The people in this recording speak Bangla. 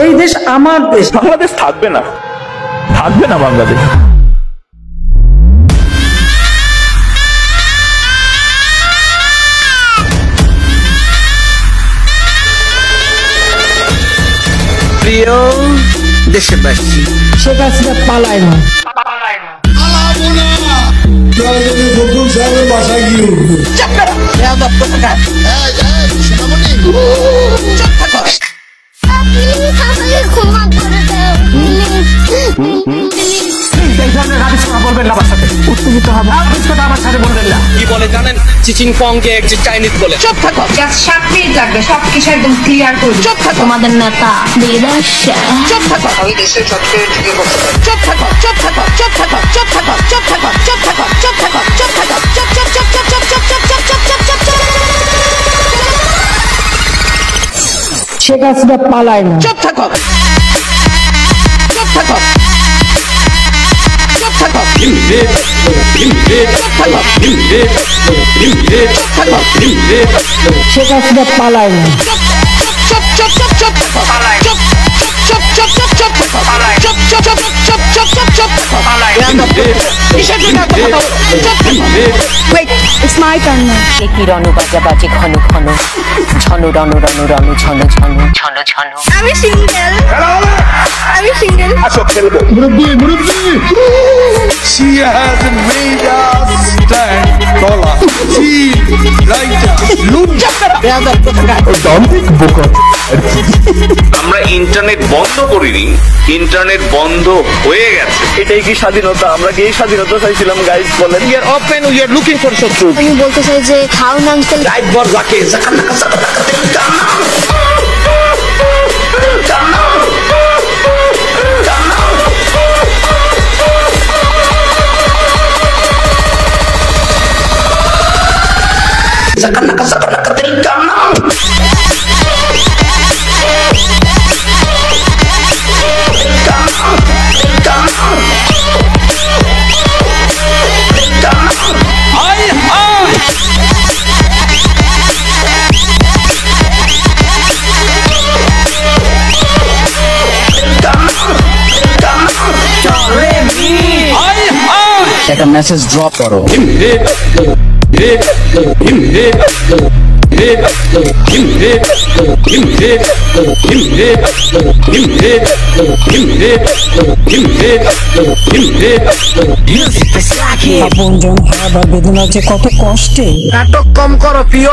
এই দেশ আমার দেশ। বাংলাদেশ থাকবে না, থাকবে না বাংলাদেশ। প্রিয় দেশবাসী, শেখ হাসিনা পালায় না। বাসায় গিয়ে কি বলে জানেন? চিচিং পংকে এক চাইনিজ বলে। চুপ থাকো। জাস্ট 7 মিনিট লাগবে সবকিছু একদম ক্লিয়ার করে। চুপ থাকো। তোমাদের নেতা বিদেশ। চুপ থাকো। আমি দেশের সবচেয়ে টিকে করতে পারি। চুপ থাকো। চুপ থাকো। চুপ থাকো। চুপ থাকো। চুপ থাকো। চুপ থাকো। চুপ থাকো। চুপ থাকো। চুপ চুপ চুপ চুপ চুপ চুপ চুপ চুপ চুপ চুপ চুপ। শেখ হাসিনা পালায় না। চুপ থাকো। চুপ থাকো। চুপ থাকো। শেখ হাসিনা পালায় না। চুপ চুপ চুপ চুপ থাকো। চুপ চুপ চুপ চুপ চুপ থাকো। চুপ চুপ চুপ চুপ চুপ চুপ চুপ থাকো। কিসের জন্য এত কথা বলো? চুপ থাকো। Wait, it's my turn now. কি রণু বাজা বাজে ঘন ঘন, ঝনু রণু রণু রণু ঝনু ঝনু ঝনু ঝনু। আমি সিঙ্গেল। আমি সিঙ্গেল। আসো খেলবো। She has made us stand taller. She right look. আমরা ইন্টারনেট বন্ধ করিনি, ইন্টারনেট বন্ধ হয়ে গেছে। এটাই কি স্বাধীনতা? আমরা কি এই স্বাধীনতা চাইছিলাম? গাইস বলেন। We are open, we are looking for truth. আমি বলতে চাই যে খাউন আঙ্কেল রাইট বর জাকে একটা মেসেজ ড্রপ করো। আপনজন হারাবার বেদনা যে কত কষ্টে। নাটক কম করো প্রিয়।